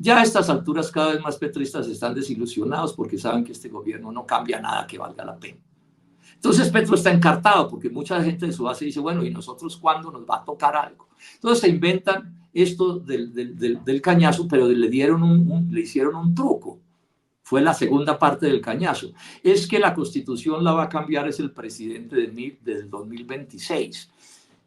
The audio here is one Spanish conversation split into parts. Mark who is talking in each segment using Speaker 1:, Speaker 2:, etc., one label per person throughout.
Speaker 1: Ya a estas alturas cada vez más petristas están desilusionados porque saben que este gobierno no cambia nada que valga la pena. Entonces Petro está encartado porque mucha gente de su base dice, bueno, ¿y nosotros cuándo nos va a tocar algo? Entonces se inventan esto del cañazo, pero le hicieron un truco. Fue la segunda parte del cañazo. Es que la Constitución la va a cambiar es el presidente del 2026.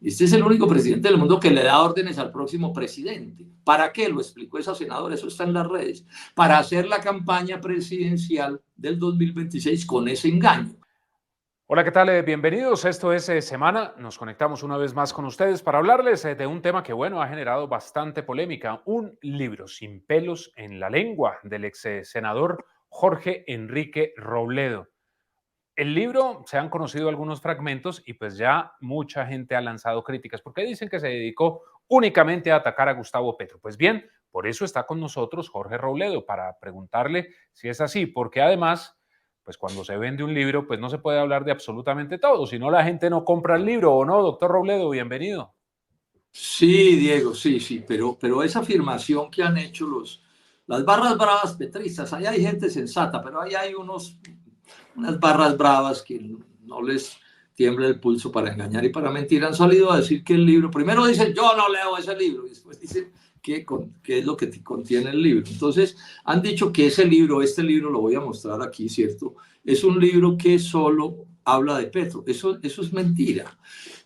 Speaker 1: Este es el único presidente del mundo que le da órdenes al próximo presidente. ¿Para qué? Lo explicó esa senadora, eso está en las redes. Para hacer la campaña presidencial del 2026 con ese engaño.
Speaker 2: Hola, ¿qué tal? Bienvenidos. Esto es Semana. Nos conectamos una vez más con ustedes para hablarles de un tema que, bueno, ha generado bastante polémica. Un libro sin pelos en la lengua del ex senador Jorge Enrique Robledo. El libro, se han conocido algunos fragmentos y pues ya mucha gente ha lanzado críticas porque dicen que se dedicó únicamente a atacar a Gustavo Petro. Pues bien, por eso está con nosotros Jorge Robledo, para preguntarle si es así, porque además, pues cuando se vende un libro, pues no se puede hablar de absolutamente todo, si no la gente no compra el libro, ¿o no? Doctor Robledo, bienvenido.
Speaker 1: Sí, Diego, sí, pero esa afirmación que han hecho las barras bravas petristas, ahí hay gente sensata, pero ahí hay unas barras bravas que no les tiembla el pulso para engañar y para mentir. Han salido a decir que el libro, primero dicen yo no leo ese libro, y después dicen qué es lo que contiene el libro. Entonces han dicho que este libro lo voy a mostrar aquí, ¿cierto? Es un libro que solo habla de Petro. Eso es mentira.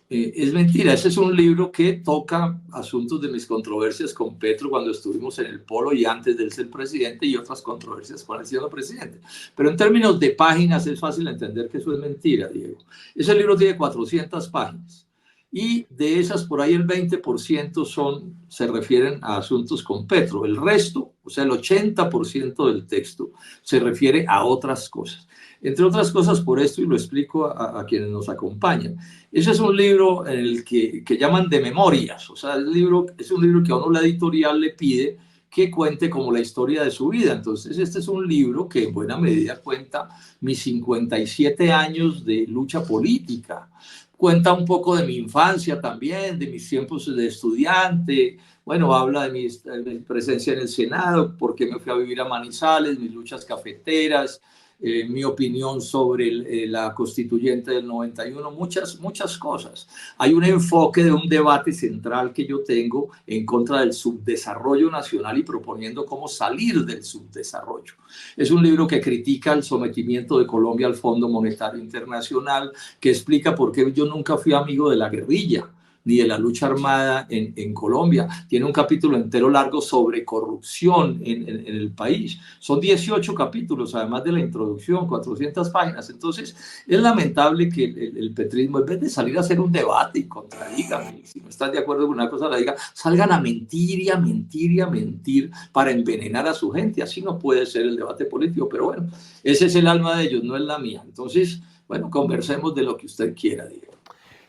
Speaker 1: Es mentira, ese es un libro que toca asuntos de mis controversias con Petro cuando estuvimos en el Polo y antes de él ser presidente, y otras controversias cuando él siendo presidente. Pero en términos de páginas es fácil entender que eso es mentira, Diego. Ese libro tiene 400 páginas y de esas por ahí el 20% se refieren a asuntos con Petro. El resto, o sea, el 80% del texto se refiere a otras cosas. Entre otras cosas por esto, y lo explico a quienes nos acompañan. Ese es un libro en el que llaman de memorias, o sea, es un libro que a uno la editorial le pide que cuente como la historia de su vida. Entonces, este es un libro que en buena medida cuenta mis 57 años de lucha política, cuenta un poco de mi infancia también, de mis tiempos de estudiante, bueno, habla de mi presencia en el Senado, por qué me fui a vivir a Manizales, mis luchas cafeteras, mi opinión sobre la constituyente del 91, muchas cosas. Hay un enfoque de un debate central que yo tengo en contra del subdesarrollo nacional y proponiendo cómo salir del subdesarrollo. Es un libro que critica el sometimiento de Colombia al Fondo Monetario Internacional, que explica por qué yo nunca fui amigo de la guerrilla ni de la lucha armada en Colombia. Tiene un capítulo entero largo sobre corrupción en el país. Son 18 capítulos, además de la introducción, 400 páginas. Entonces, es lamentable que el petrismo, en vez de salir a hacer un debate y contradígame, si no están de acuerdo con una cosa, la diga, salgan a mentir y a mentir y a mentir para envenenar a su gente. Así no puede ser el debate político, pero bueno, ese es el alma de ellos, no es la mía. Entonces, bueno, conversemos de lo que usted quiera, Diego.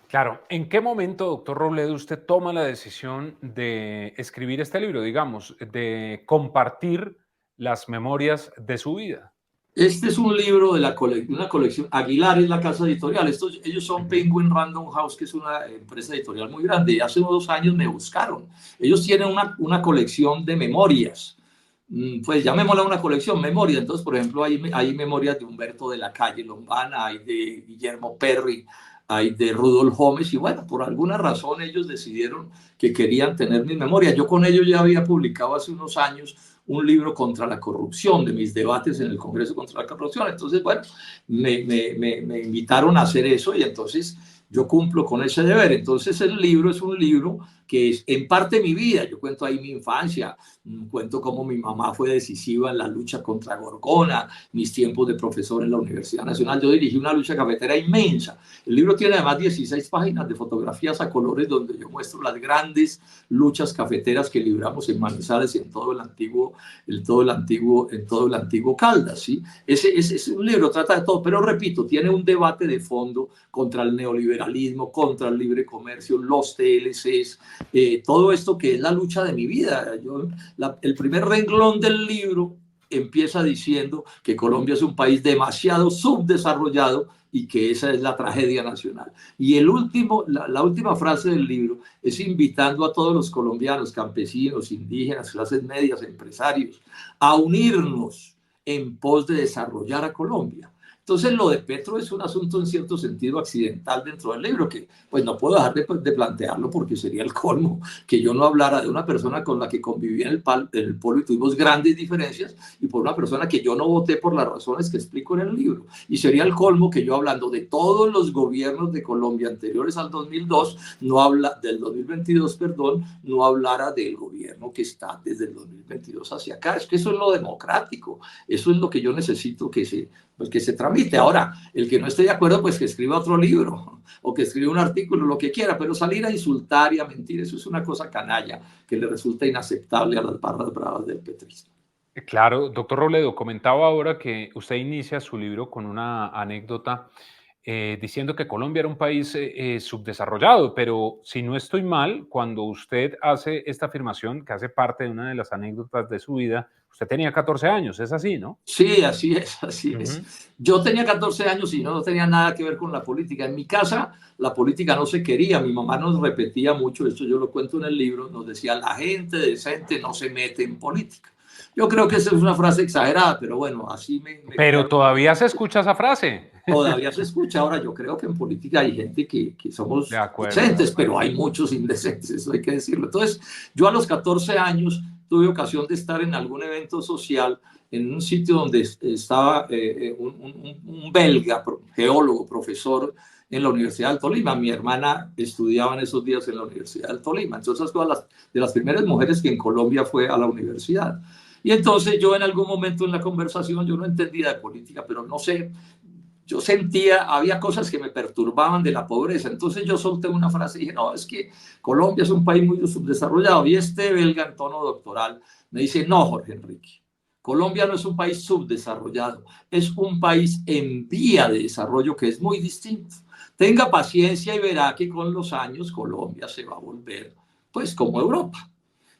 Speaker 2: Claro, ¿en qué momento, doctor Robledo, usted toma la decisión de escribir este libro, digamos, de compartir las memorias de su vida?
Speaker 1: Este es un libro de una colección. Aguilar es la casa editorial. Ellos son Penguin Random House, que es una empresa editorial muy grande. Y hace unos 2 años me buscaron. Ellos tienen una colección de memorias. Pues llamémosla una colección, memoria. Entonces, por ejemplo, hay memorias de Humberto de la Calle Lombana, hay de Guillermo Perry, hay de Rudolf Gómez. Y bueno, por alguna razón ellos decidieron que querían tener mis memorias. Yo con ellos ya había publicado hace unos años un libro contra la corrupción, de mis debates en el Congreso contra la corrupción. Entonces, bueno, me invitaron a hacer eso y entonces yo cumplo con ese deber. Entonces el libro es un libro que es en parte mi vida. Yo cuento ahí mi infancia, cuento cómo mi mamá fue decisiva en la lucha contra Gorgona, mis tiempos de profesor en la Universidad Nacional. Yo dirigí una lucha cafetera inmensa. El libro tiene además 16 páginas de fotografías a colores donde yo muestro las grandes luchas cafeteras que libramos en Manizales y en todo el antiguo Caldas, ¿sí? Ese es un libro, trata de todo, pero repito, tiene un debate de fondo contra el neoliberalismo, contra el libre comercio, los TLCs, todo esto que es la lucha de mi vida. El primer renglón del libro empieza diciendo que Colombia es un país demasiado subdesarrollado y que esa es la tragedia nacional. Y la última frase del libro es invitando a todos los colombianos, campesinos, indígenas, clases medias, empresarios, a unirnos en pos de desarrollar a Colombia. Entonces, lo de Petro es un asunto en cierto sentido accidental dentro del libro, que pues no puedo dejar de plantearlo porque sería el colmo que yo no hablara de una persona con la que conviví en el polo y tuvimos grandes diferencias, y por una persona que yo no voté por las razones que explico en el libro. Y sería el colmo que yo, hablando de todos los gobiernos de Colombia anteriores al 2002, del 2022, perdón, no hablara del gobierno que está desde el 2022 hacia acá. Es que eso es lo democrático, eso es lo que yo necesito que se tramite. Ahora, el que no esté de acuerdo, pues que escriba otro libro o que escriba un artículo, lo que quiera, pero salir a insultar y a mentir, eso es una cosa canalla que le resulta inaceptable a las barras bravas del petrismo.
Speaker 2: Claro, doctor Robledo, comentaba ahora que usted inicia su libro con una anécdota diciendo que Colombia era un país subdesarrollado, pero si no estoy mal, cuando usted hace esta afirmación, que hace parte de una de las anécdotas de su vida, usted tenía 14 años, es así, ¿no?
Speaker 1: Sí, así es, así es.
Speaker 2: Ujú.
Speaker 1: Yo tenía 14 años y no tenía nada que ver con la política. En mi casa la política no se quería. Mi mamá nos repetía mucho, esto yo lo cuento en el libro, nos decía: la gente decente no se mete en política. Yo creo que esa es una frase exagerada, pero bueno, así me
Speaker 2: Pero
Speaker 1: criaron.
Speaker 2: todavía se escucha esa frase.
Speaker 1: Todavía se escucha. Ahora, yo creo que en política hay gente que
Speaker 2: De
Speaker 1: somos
Speaker 2: acuerdo, de
Speaker 1: decentes, pero
Speaker 2: acuerdo.
Speaker 1: hay muchos indecentes, eso hay que decirlo. Entonces, yo a los 14 años tuve ocasión de estar en algún evento social en un sitio donde estaba un belga, geólogo, profesor en la Universidad del Tolima. Mi hermana estudiaba en esos días en la Universidad del Tolima. Entonces, todas de las primeras mujeres que en Colombia fue a la universidad. Y entonces yo en algún momento en la conversación, yo no entendía de política, pero no sé, yo sentía, había cosas que me perturbaban de la pobreza. Entonces yo solté una frase y dije: no, es que Colombia es un país muy subdesarrollado. Y este belga en tono doctoral me dice: no, Jorge Enrique, Colombia no es un país subdesarrollado, es un país en vía de desarrollo, que es muy distinto. Tenga paciencia y verá que con los años Colombia se va a volver pues como Europa.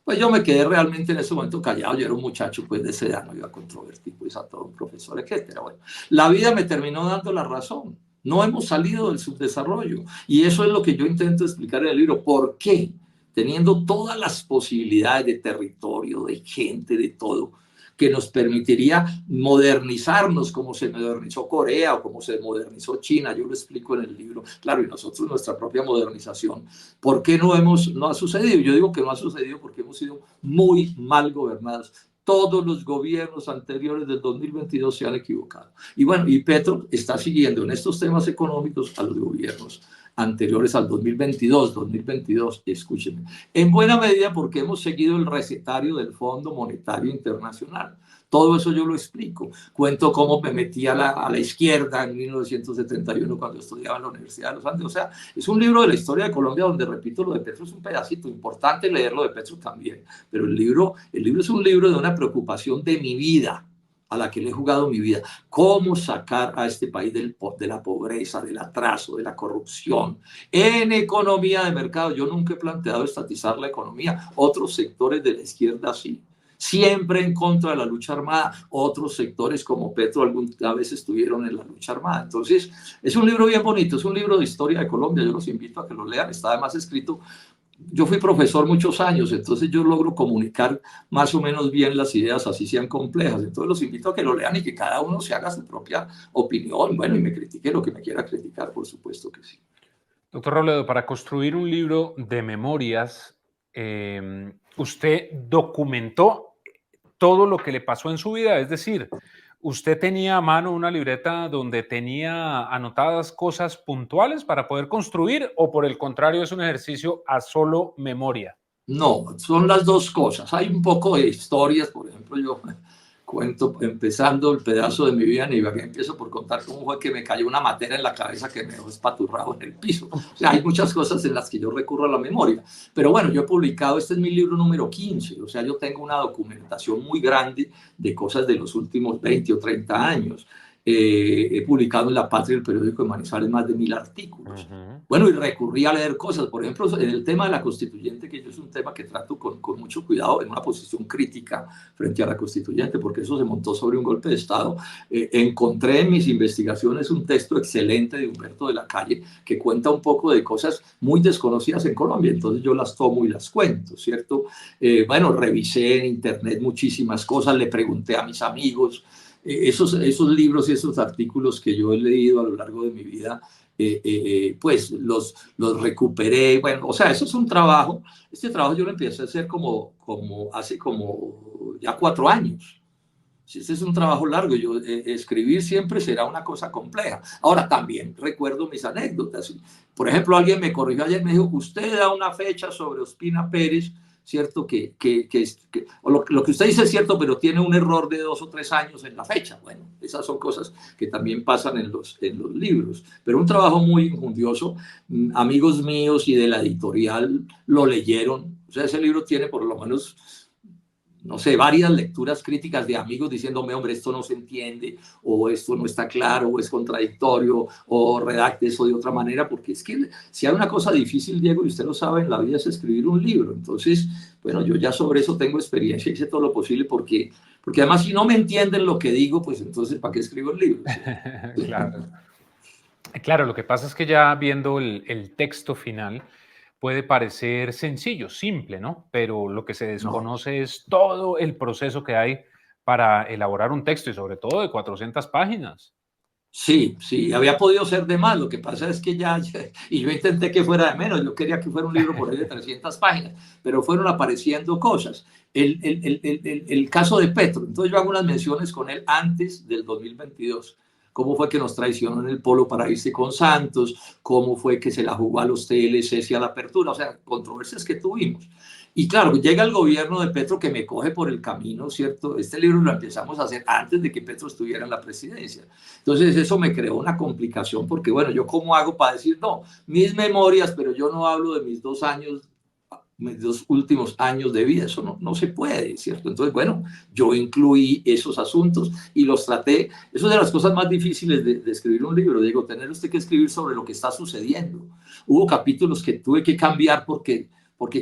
Speaker 1: Pues yo me quedé realmente en ese momento callado. Yo era un muchacho pues de esa edad, no iba a controvertir pues a todo un profesor, etcétera. Bueno, la vida me terminó dando la razón. No hemos salido del subdesarrollo, y eso es lo que yo intento explicar en el libro. ¿Por qué? Teniendo todas las posibilidades de territorio, de gente, de todo, que nos permitiría modernizarnos como se modernizó Corea o como se modernizó China. Yo lo explico en el libro. Claro, y nosotros nuestra propia modernización. ¿Por qué no ha sucedido? Yo digo que no ha sucedido porque hemos sido muy mal gobernados. Todos los gobiernos anteriores del 2022 se han equivocado. Y bueno, y Petro está siguiendo en estos temas económicos a los gobiernos anteriores al 2022, escúchenme, en buena medida porque hemos seguido el recetario del Fondo Monetario Internacional. Todo eso yo lo explico. Cuento cómo me metí a la izquierda en 1971 cuando estudiaba en la Universidad de los Andes. O sea, es un libro de la historia de Colombia donde, repito, lo de Petro es un pedacito. Importante leer lo de Petro también. Pero el libro es un libro de una preocupación de mi vida, a la que le he jugado mi vida. ¿Cómo sacar a este país de la pobreza, del atraso, de la corrupción? En economía de mercado, yo nunca he planteado estatizar la economía. Otros sectores de la izquierda sí. Siempre en contra de la lucha armada. Otros sectores como Petro alguna vez estuvieron en la lucha armada. Entonces, es un libro bien bonito, es un libro de historia de Colombia. Yo los invito a que lo lean, está además escrito. Yo fui profesor muchos años, entonces yo logro comunicar más o menos bien las ideas, así sean complejas. Entonces los invito a que lo lean y que cada uno se haga su propia opinión. Bueno, y me critique lo que me quiera criticar, por supuesto que sí.
Speaker 2: Doctor Robledo, para construir un libro de memorias, usted documentó todo lo que le pasó en su vida, es decir, ¿usted tenía a mano una libreta donde tenía anotadas cosas puntuales para poder construir, o por el contrario es un ejercicio a solo memoria?
Speaker 1: No, son las dos cosas. Hay un poco de historias, por ejemplo, yo cuento, empezando el pedazo de mi vida en Ibagué, empiezo por contar cómo fue que me cayó una matera en la cabeza que me dejó espaturrado en el piso. O sea, hay muchas cosas en las que yo recurro a la memoria. Pero bueno, yo he publicado, este es mi libro número 15, o sea, yo tengo una documentación muy grande de cosas de los últimos 20 o 30 años. He publicado en La Patria, el periódico de Manizales, más de 1000 artículos. Bueno, y recurrí a leer cosas. Por ejemplo, en el tema de la constituyente, que yo es un tema que trato con mucho cuidado, en una posición crítica frente a la constituyente, porque eso se montó sobre un golpe de Estado. Encontré en mis investigaciones un texto excelente de Humberto de la Calle que cuenta un poco de cosas muy desconocidas en Colombia. Entonces yo las tomo y las cuento, ¿cierto? Bueno, revisé en internet muchísimas cosas, le pregunté a mis amigos. Esos libros y esos artículos que yo he leído a lo largo de mi vida, pues los recuperé. Bueno, o sea, eso es un trabajo. Este trabajo yo lo empecé a hacer hace como ya 4 años. Este es un trabajo largo. Escribir siempre será una cosa compleja. Ahora, también recuerdo mis anécdotas. Por ejemplo, alguien me corrigió ayer, me dijo, usted da una fecha sobre Ospina Pérez, ¿cierto? Lo que usted dice es cierto, pero tiene un error de 2 o 3 años en la fecha. Bueno, esas son cosas que también pasan en los libros. Pero un trabajo muy injundioso. Amigos míos y de la editorial lo leyeron. O sea, ese libro tiene por lo menos, no sé, varias lecturas críticas de amigos diciéndome, hombre, esto no se entiende, o esto no está claro, o es contradictorio, o redacte eso de otra manera, porque es que si hay una cosa difícil, Diego, y usted lo sabe, en la vida es escribir un libro. Entonces, bueno, yo ya sobre eso tengo experiencia, hice todo lo posible porque además si no me entienden lo que digo, pues entonces, ¿para qué escribo el libro?
Speaker 2: Claro. Claro, lo que pasa es que ya viendo el texto final puede parecer sencillo, simple, ¿no? Pero lo que se
Speaker 1: No.
Speaker 2: desconoce es todo el proceso que hay para elaborar un texto y sobre todo de 400 páginas.
Speaker 1: Sí, sí, había podido ser de más. Lo que pasa es que y yo intenté que fuera de menos. Yo quería que fuera un libro por ahí de 300 páginas, pero fueron apareciendo cosas. El caso de Petro, entonces yo hago unas menciones con él antes del 2022. Cómo fue que nos traicionó en el polo para irse con Santos, cómo fue que se la jugó a los TLC y a la apertura, o sea, controversias que tuvimos. Y claro, llega el gobierno de Petro que me coge por el camino, ¿cierto? Este libro lo empezamos a hacer antes de que Petro estuviera en la presidencia. Entonces eso me creó una complicación porque, bueno, ¿yo cómo hago para decir, no, mis memorias, pero yo no hablo de mis 2 años, mis 2 últimos años de vida? Eso no se puede, ¿cierto? Entonces, bueno, yo incluí esos asuntos y los traté. Eso es de las cosas más difíciles de escribir un libro, Diego, tener usted que escribir sobre lo que está sucediendo. Hubo capítulos que tuve que cambiar porque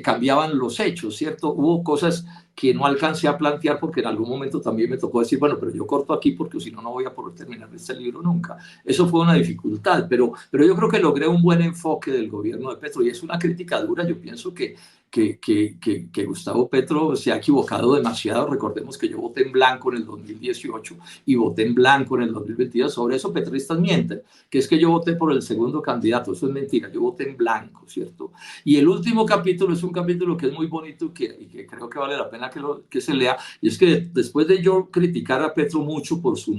Speaker 1: cambiaban los hechos, ¿cierto? Hubo cosas que no alcancé a plantear porque en algún momento también me tocó decir, bueno, pero yo corto aquí porque si no, no voy a poder terminar este libro nunca. Eso fue una dificultad, pero yo creo que logré un buen enfoque del gobierno de Petro y es una crítica dura. Yo pienso que Gustavo Petro se ha equivocado demasiado. Recordemos que yo voté en blanco en el 2018 y voté en blanco en el 2022. Sobre eso petristas mienten, que es que yo voté por el segundo candidato. Eso es mentira, yo voté en blanco, ¿cierto? Y el último capítulo es un capítulo que es muy bonito y que creo que vale la pena que se lea, y es que después de yo criticar a Petro mucho por su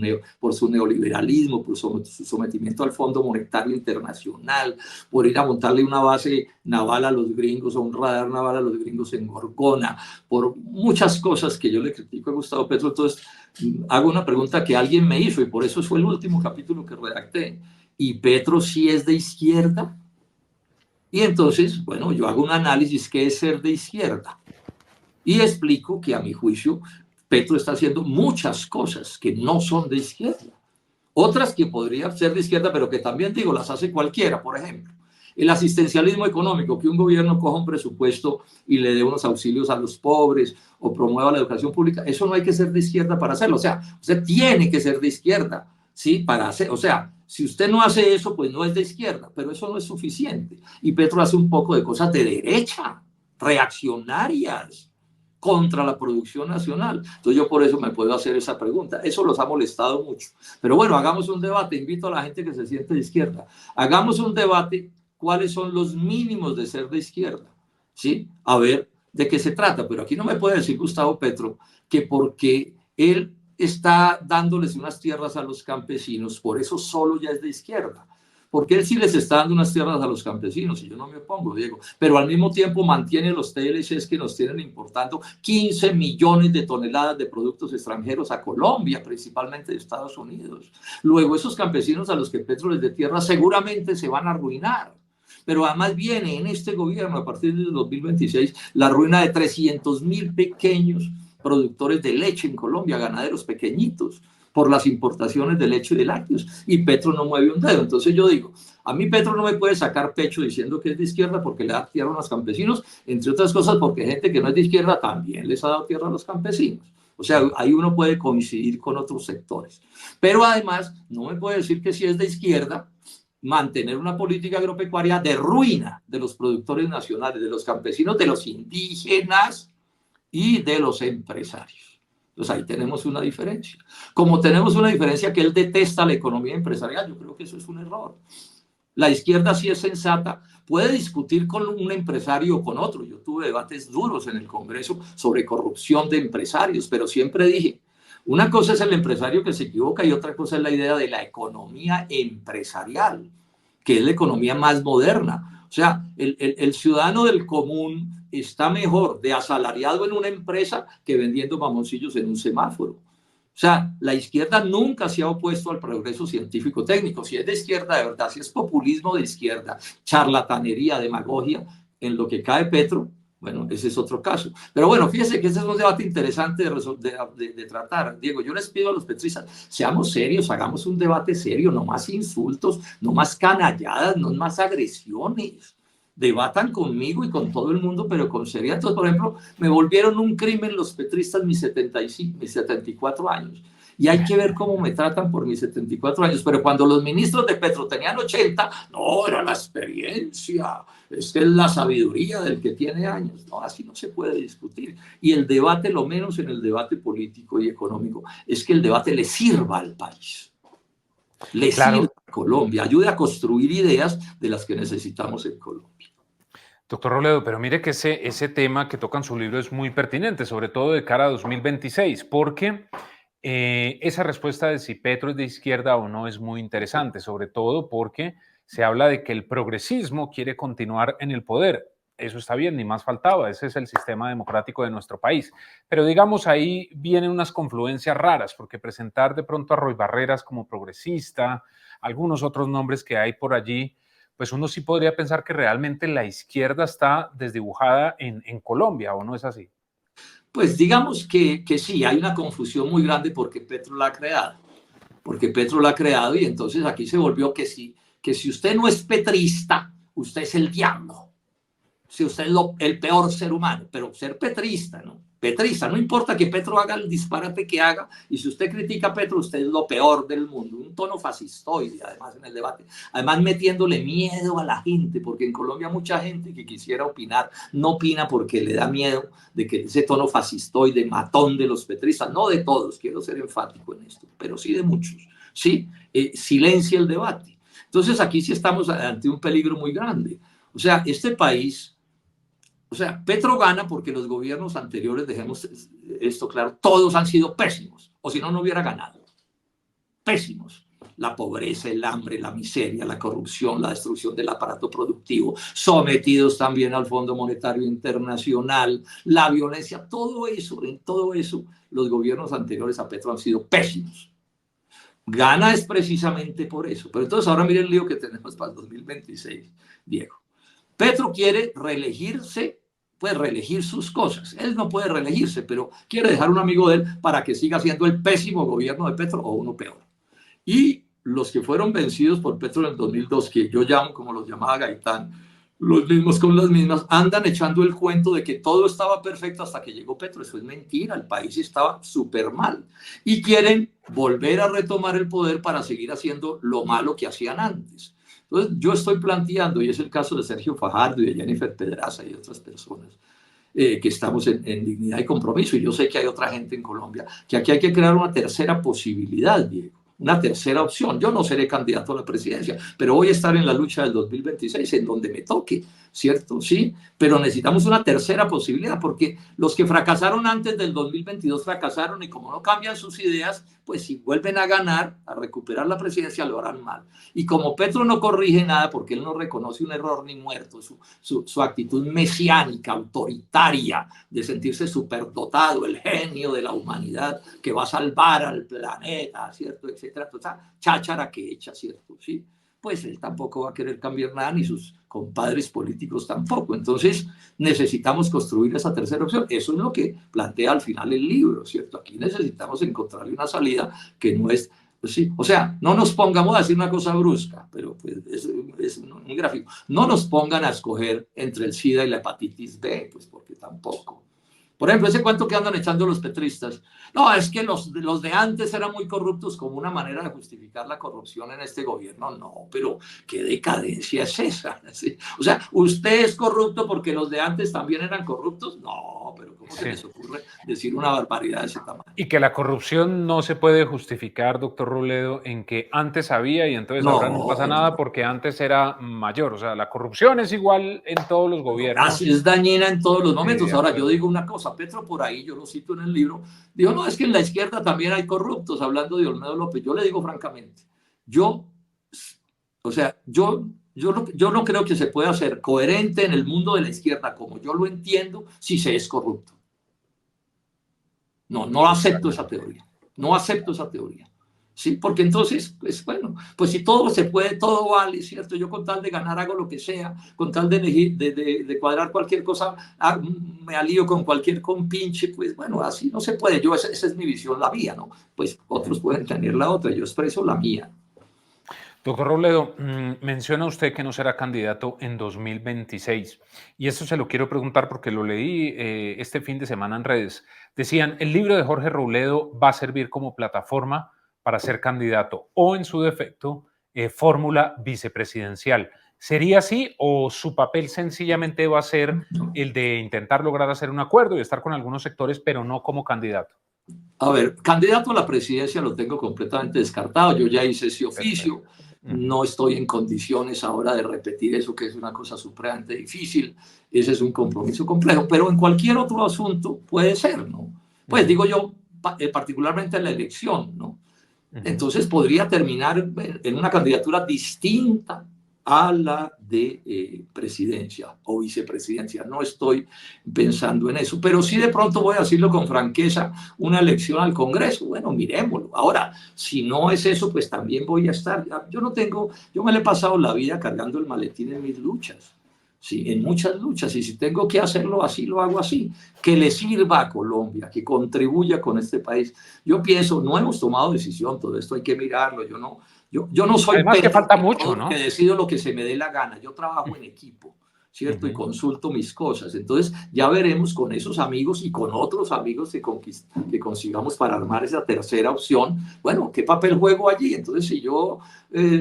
Speaker 1: neoliberalismo, por su sometimiento al Fondo Monetario Internacional, por ir a montarle una base naval a los gringos o un radar naval a los gringos en Gorgona, por muchas cosas que yo le critico a Gustavo Petro, entonces hago una pregunta que alguien me hizo y por eso fue el último capítulo que redacté. ¿Y Petro sí es de izquierda? Y entonces, bueno, yo hago un análisis qué es ser de izquierda y explico que a mi juicio Petro está haciendo muchas cosas que no son de izquierda, otras que podrían ser de izquierda, pero que también digo, las hace cualquiera. Por ejemplo, el asistencialismo económico, que un gobierno coja un presupuesto y le dé unos auxilios a los pobres o promueva la educación pública, eso no hay que ser de izquierda para hacerlo. O sea, usted tiene que ser de izquierda, ¿sí? Para hacer, o sea, si usted no hace eso, pues no es de izquierda, pero eso no es suficiente. Y Petro hace un poco de cosas de derecha, reaccionarias, contra la producción nacional. Entonces yo por eso me puedo hacer esa pregunta. Eso los ha molestado mucho. Pero bueno, hagamos un debate. Invito a la gente que se siente de izquierda. Hagamos un debate. ¿Cuáles son los mínimos de ser de izquierda? ¿Sí? A ver de qué se trata. Pero aquí no me puede decir Gustavo Petro que porque él está dándoles unas tierras a los campesinos, por eso solo ya es de izquierda. Porque él sí les está dando unas tierras a los campesinos, y yo no me opongo, Diego, pero al mismo tiempo mantiene los TLCs que nos tienen importando 15 millones de toneladas de productos extranjeros a Colombia, principalmente de Estados Unidos. Luego, esos campesinos a los que Petro les dé tierra seguramente se van a arruinar. Pero además viene en este gobierno, a partir del 2026, la ruina de 300.000 pequeños productores de leche en Colombia, ganaderos pequeñitos. por las importaciones de leche y de lácteos, y Petro no mueve un dedo. Entonces yo digo, a mí Petro no me puede sacar pecho diciendo que es de izquierda porque le da tierra a los campesinos, entre otras cosas porque gente que no es de izquierda también les ha dado tierra a los campesinos. O sea, ahí uno puede coincidir con otros sectores. Pero además, no me puede decir que si es de izquierda, mantener una política agropecuaria de ruina de los productores nacionales, de los campesinos, de los indígenas y de los empresarios. Entonces ahí tenemos una diferencia. Como tenemos una diferencia que él detesta la economía empresarial, yo creo que eso es un error. La izquierda sí es sensata, puede discutir con un empresario o con otro. Yo tuve debates duros en el Congreso sobre corrupción de empresarios, pero siempre dije, una cosa es el empresario que se equivoca y otra cosa es la idea de la economía empresarial, que es la economía más moderna. O sea, el ciudadano del común está mejor de asalariado en una empresa que vendiendo mamoncillos en un semáforo. O sea, la izquierda nunca se ha opuesto al progreso científico técnico. Si es de izquierda de verdad, si es populismo de izquierda, charlatanería, demagogia, en lo que cae Petro, bueno, ese es otro caso. Pero bueno, fíjese que ese es un debate interesante de tratar. Diego, yo les pido a los petristas, seamos serios, hagamos un debate serio, no más insultos, no más canalladas, no más agresiones. Debatan conmigo y con todo el mundo, pero con seriedad. Entonces, por ejemplo, me volvieron un crimen los petristas mis 74 años. Y hay que ver cómo me tratan por mis 74 años. Pero cuando los ministros de Petro tenían 80, no, era la experiencia, es que es la sabiduría del que tiene años. No, así no se puede discutir. Y el debate, lo menos en el debate político y económico, es que el debate le sirva al país. Le sirva a Colombia, ayude a construir ideas de las que necesitamos en Colombia.
Speaker 2: Doctor Robledo, pero mire que ese tema que toca en su libro es muy pertinente, sobre todo de cara a 2026, porque esa respuesta de si Petro es de izquierda o no es muy interesante, sobre todo porque se habla de que el progresismo quiere continuar en el poder. Eso está bien, ni más faltaba, ese es el sistema democrático de nuestro país. Pero digamos, ahí vienen unas confluencias raras, porque presentar de pronto a Roy Barreras como progresista, algunos otros nombres que hay por allí, pues uno sí podría pensar que realmente la izquierda está desdibujada en Colombia, ¿o no es así?
Speaker 1: Pues digamos que sí, hay una confusión muy grande porque Petro la ha creado. Porque Petro la ha creado y entonces aquí se volvió que si usted no es petrista, usted es el diablo. Si usted es el peor ser humano, pero ser petrista, ¿no? Petrista, no importa que Petro haga el disparate que haga, y si usted critica a Petro, usted es lo peor del mundo. Un tono fascistoide, además, en el debate. Además, metiéndole miedo a la gente, porque en Colombia mucha gente que quisiera opinar no opina porque le da miedo de que ese tono fascistoide, matón de los petristas, no de todos, quiero ser enfático en esto, pero sí de muchos, ¿sí? Silencia el debate. Entonces, aquí sí estamos ante un peligro muy grande. O sea, este país... O sea, Petro gana porque los gobiernos anteriores, dejemos esto claro, todos han sido pésimos, o si no, no hubiera ganado. Pésimos. La pobreza, el hambre, la miseria, la corrupción, la destrucción del aparato productivo, sometidos también al Fondo Monetario Internacional, la violencia, todo eso, en todo eso, los gobiernos anteriores a Petro han sido pésimos. Gana es precisamente por eso. Pero entonces ahora miren el lío que tenemos para el 2026, Diego. Petro quiere reelegirse, puede reelegir sus cosas. Él no puede reelegirse, pero quiere dejar un amigo de él para que siga siendo el pésimo gobierno de Petro o uno peor. Y los que fueron vencidos por Petro en el 2002, que yo llamo como los llamaba Gaitán, los mismos con las mismas, andan echando el cuento de que todo estaba perfecto hasta que llegó Petro. Eso es mentira, el país estaba súper mal. Y quieren volver a retomar el poder para seguir haciendo lo malo que hacían antes. Entonces, yo estoy planteando, y es el caso de Sergio Fajardo y de Jennifer Pedraza y otras personas, que estamos en dignidad y compromiso, y yo sé que hay otra gente en Colombia, que aquí hay que crear una tercera posibilidad, Diego, una tercera opción. Yo no seré candidato a la presidencia, pero voy a estar en la lucha del 2026, en donde me toque, ¿cierto? Sí, pero necesitamos una tercera posibilidad, porque los que fracasaron antes del 2022 fracasaron, y como no cambian sus ideas, pues si vuelven a ganar, a recuperar la presidencia, lo harán mal. Y como Petro no corrige nada, porque él no reconoce un error ni muerto, su actitud mesiánica, autoritaria, de sentirse superdotado, el genio de la humanidad que va a salvar al planeta, ¿cierto? Etcétera. Entonces, cháchara que echa, ¿cierto? ¿Sí? pues él tampoco va a querer cambiar nada, ni sus compadres políticos tampoco. Entonces necesitamos construir esa tercera opción. Eso es lo que plantea al final el libro, ¿cierto? Aquí necesitamos encontrarle una salida que no es, pues sí, o sea, no nos pongamos a decir una cosa brusca, pero pues es muy gráfico. No nos pongan a escoger entre el SIDA y la hepatitis B, pues porque tampoco. Por ejemplo, ese cuento que andan echando los petristas. No, es que los de antes eran muy corruptos como una manera de justificar la corrupción en este gobierno. No, pero ¿qué decadencia es esa? ¿Sí? O sea, ¿usted es corrupto porque los de antes también eran corruptos? No, pero ¿cómo se les ocurre decir una barbaridad de ese tamaño?
Speaker 2: Y que la corrupción no se puede justificar, doctor Robledo, en que antes había y entonces ahora no pasa nada porque antes era mayor. O sea, la corrupción es igual en todos los gobiernos.
Speaker 1: Así es dañina en todos los momentos. Ahora, yo digo una cosa, Petro por ahí, yo lo cito en el libro, dijo, no, es que en la izquierda también hay corruptos, hablando de Olmedo López. Yo le digo francamente, o sea, yo no creo que se pueda ser coherente en el mundo de la izquierda como yo lo entiendo si se es corrupto. No acepto esa teoría. No acepto esa teoría. Sí, porque entonces, pues bueno, pues si todo se puede, todo vale, ¿cierto? Yo con tal de ganar hago lo que sea, con tal de cuadrar cualquier cosa, me alío con cualquier compinche, pues bueno, así no se puede. Esa es mi visión, la mía, ¿no? Pues otros pueden tener la otra, yo expreso la mía.
Speaker 2: Doctor Robledo, menciona usted que no será candidato en 2026 y eso se lo quiero preguntar porque lo leí este fin de semana en redes. Decían, el libro de Jorge Robledo va a servir como plataforma para ser candidato o en su defecto fórmula vicepresidencial. ¿Sería así o su papel sencillamente va a ser el de intentar lograr hacer un acuerdo y estar con algunos sectores pero no como candidato?
Speaker 1: A ver, candidato a la presidencia lo tengo completamente descartado. Yo ya hice ese oficio. No estoy en condiciones ahora de repetir eso, que es una cosa supremamente difícil. Ese es un compromiso complejo. Pero en cualquier otro asunto puede ser, ¿no? Pues digo yo, particularmente en la elección, ¿no? Entonces podría terminar en una candidatura distinta a la de presidencia o vicepresidencia. No estoy pensando en eso, pero sí de pronto voy a decirlo con franqueza, una elección al Congreso. Bueno, miremoslo. Ahora, si no es eso, pues también voy a estar. Yo me le he pasado la vida cargando el maletín en mis luchas. Sí, en muchas luchas, y si tengo que hacerlo así, lo hago así, que le sirva a Colombia, que contribuya con este país. Yo pienso, no hemos tomado decisión, todo esto hay que mirarlo, yo no soy
Speaker 2: Además que falta mucho, ¿no?
Speaker 1: que decido lo que se me dé la gana, yo trabajo en equipo, ¿cierto? Y consulto mis cosas. Entonces ya veremos con esos amigos y con otros amigos que consigamos para armar esa tercera opción, bueno, ¿qué papel juego allí? Entonces si yo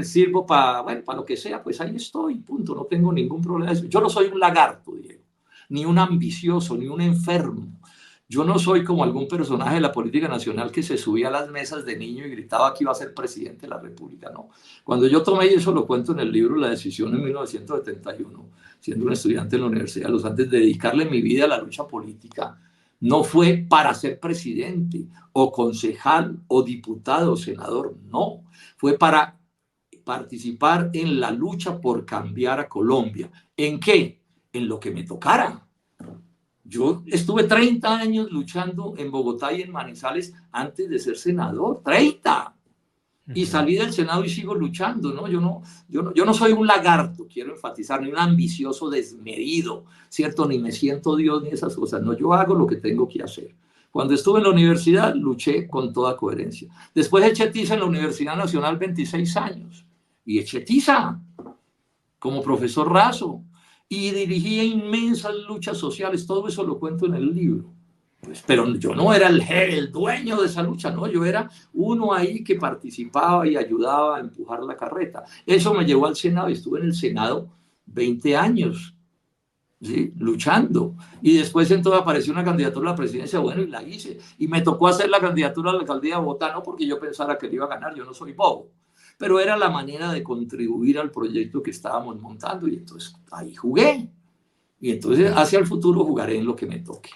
Speaker 1: sirvo para lo que sea, pues ahí estoy, punto, no tengo ningún problema. Yo no soy un lagarto, Diego, ni un ambicioso, ni un enfermo. Yo no soy como algún personaje de la política nacional que se subía a las mesas de niño y gritaba que iba a ser presidente de la República, no. Cuando yo tomé, y eso lo cuento en el libro, la decisión en 1971, siendo un estudiante en la Universidad de los Andes, de dedicarle mi vida a la lucha política, no fue para ser presidente o concejal o diputado o senador, no. Fue para participar en la lucha por cambiar a Colombia. ¿En qué? En lo que me tocara. Yo estuve 30 años luchando en Bogotá y en Manizales antes de ser senador, 30. Y salí del Senado y sigo luchando, ¿no? Yo no soy un lagarto, quiero enfatizar, ni un ambicioso desmedido, ¿cierto? Ni me siento Dios ni esas cosas, no, yo hago lo que tengo que hacer. Cuando estuve en la universidad, luché con toda coherencia. Después eché tiza en la Universidad Nacional 26 años. Y eché tiza como profesor raso. Y dirigía inmensas luchas sociales, todo eso lo cuento en el libro. Pues, pero yo no era el dueño de esa lucha, no, yo era uno ahí que participaba y ayudaba a empujar la carreta. Eso me llevó al Senado y estuve en el Senado 20 años, ¿sí? Luchando. Y después entonces apareció una candidatura a la presidencia, bueno, y la hice. Y me tocó hacer la candidatura a la alcaldía de Bogotá, no porque yo pensara que le iba a ganar, yo no soy bobo, pero era la manera de contribuir al proyecto que estábamos montando y entonces ahí jugué. Y entonces hacia el futuro jugaré en lo que me toque.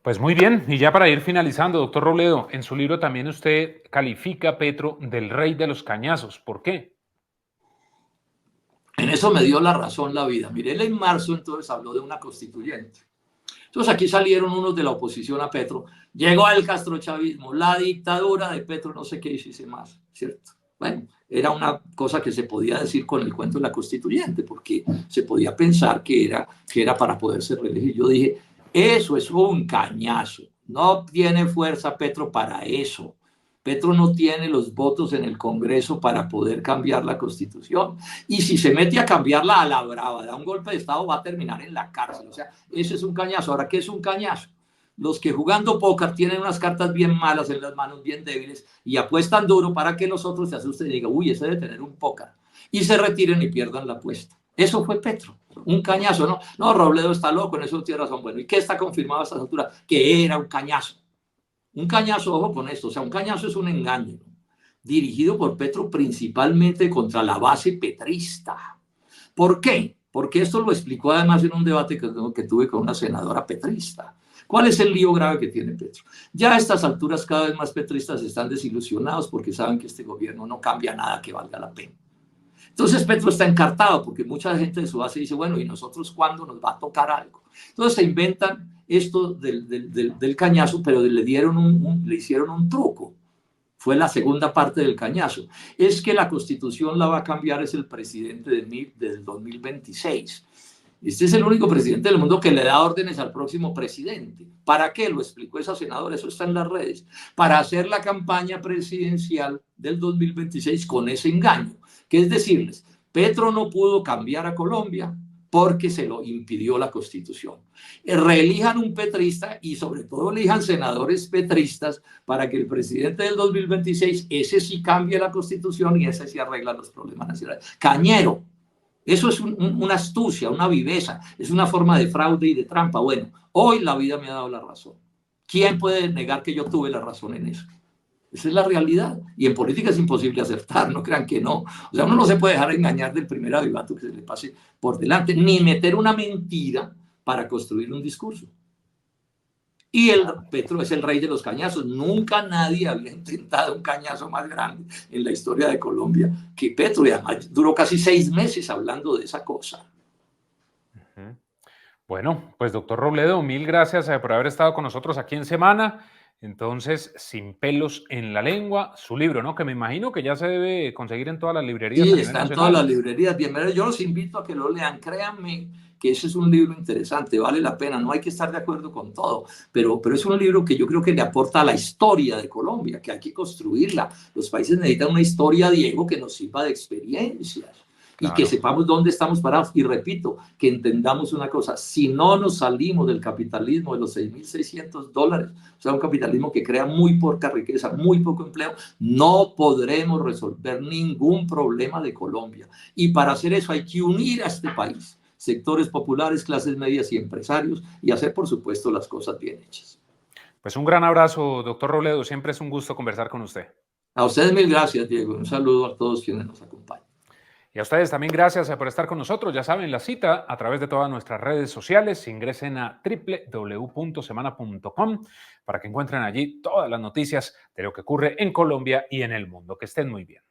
Speaker 2: Pues muy bien, y ya para ir finalizando, doctor Robledo, en su libro también usted califica a Petro del rey de los cañazos. ¿Por qué?
Speaker 1: En eso me dio la razón la vida. Mire, él en marzo entonces habló de una constituyente. Entonces aquí salieron unos de la oposición a Petro. Llegó el castrochavismo, la dictadura de Petro, no sé qué hice más, ¿cierto? Bueno, era una cosa que se podía decir con el cuento de la constituyente, porque se podía pensar que era para poderse reelegir. Yo dije, eso es un cañazo, no tiene fuerza Petro para eso. Petro no tiene los votos en el Congreso para poder cambiar la Constitución. Y si se mete a cambiarla a la brava, da un golpe de Estado, va a terminar en la cárcel. O sea, eso es un cañazo. Ahora, ¿qué es un cañazo? Los que jugando póker tienen unas cartas bien malas en las manos, bien débiles, y apuestan duro para que los otros se asusten y digan, uy, ese debe tener un póker. Y se retiren y pierdan la apuesta. Eso fue Petro. Un cañazo, ¿no? No, Robledo está loco, en eso tiene razón. Bueno, ¿y qué está confirmado a estas alturas? Que era un cañazo. Un cañazo, ojo con esto, o sea, un cañazo es un engaño, ¿no? Dirigido por Petro principalmente contra la base petrista. ¿Por qué? Porque esto lo explicó además en un debate que tuve con una senadora petrista. ¿Cuál es el lío grave que tiene Petro? Ya a estas alturas cada vez más petristas están desilusionados porque saben que este gobierno no cambia nada que valga la pena. Entonces Petro está encartado porque mucha gente de su base dice, bueno, ¿y nosotros cuándo nos va a tocar algo? Entonces se inventan esto del cañazo, pero le hicieron un truco. Fue la segunda parte del cañazo. Es que la Constitución la va a cambiar es el presidente del 2026. Este es el único presidente del mundo que le da órdenes al próximo presidente. ¿Para qué? Lo explicó esa senadora, eso está en las redes. Para hacer la campaña presidencial del 2026 con ese engaño. Que es decirles, Petro no pudo cambiar a Colombia porque se lo impidió la Constitución. Reelijan un petrista y sobre todo elijan senadores petristas para que el presidente del 2026, ese sí cambie la Constitución y ese sí arregla los problemas nacionales. Cañero. Eso es una astucia, una viveza, es una forma de fraude y de trampa. Bueno, hoy la vida me ha dado la razón. ¿Quién puede negar que yo tuve la razón en eso? Esa es la realidad. Y en política es imposible acertar, no crean que no. O sea, uno no se puede dejar engañar del primer avivato que se le pase por delante, ni meter una mentira para construir un discurso. Y el Petro es el rey de los cañazos. Nunca nadie había intentado un cañazo más grande en la historia de Colombia que Petro. Y además duró casi 6 meses hablando de esa cosa.
Speaker 2: Bueno, pues doctor Robledo, mil gracias por haber estado con nosotros aquí en Semana. Entonces, Sin pelos en la lengua, su libro, ¿no? Que me imagino que ya se debe conseguir en todas las librerías
Speaker 1: Sí,
Speaker 2: a nivel
Speaker 1: está en
Speaker 2: nacional.
Speaker 1: todas las librerías. Bienvenido. Yo los invito a que lo lean. Créanme que ese es un libro interesante, vale la pena. No hay que estar de acuerdo con todo, pero es un libro que yo creo que le aporta a la historia de Colombia, que hay que construirla. Los países necesitan una historia, Diego, que nos sirva de experiencias. Y que
Speaker 2: Claro.
Speaker 1: sepamos dónde estamos parados. Y repito, que entendamos una cosa, si no nos salimos del capitalismo de los $6.600, o sea, un capitalismo que crea muy poca riqueza, muy poco empleo, no podremos resolver ningún problema de Colombia. Y para hacer eso hay que unir a este país, sectores populares, clases medias y empresarios, y hacer, por supuesto, las cosas bien hechas.
Speaker 2: Pues un gran abrazo, doctor Robledo. Siempre es un gusto conversar con usted.
Speaker 1: A ustedes mil gracias, Diego. Un saludo a todos quienes nos acompañan.
Speaker 2: Y a ustedes también gracias por estar con nosotros. Ya saben, la cita a través de todas nuestras redes sociales. Ingresen a www.semana.com para que encuentren allí todas las noticias de lo que ocurre en Colombia y en el mundo. Que estén muy bien.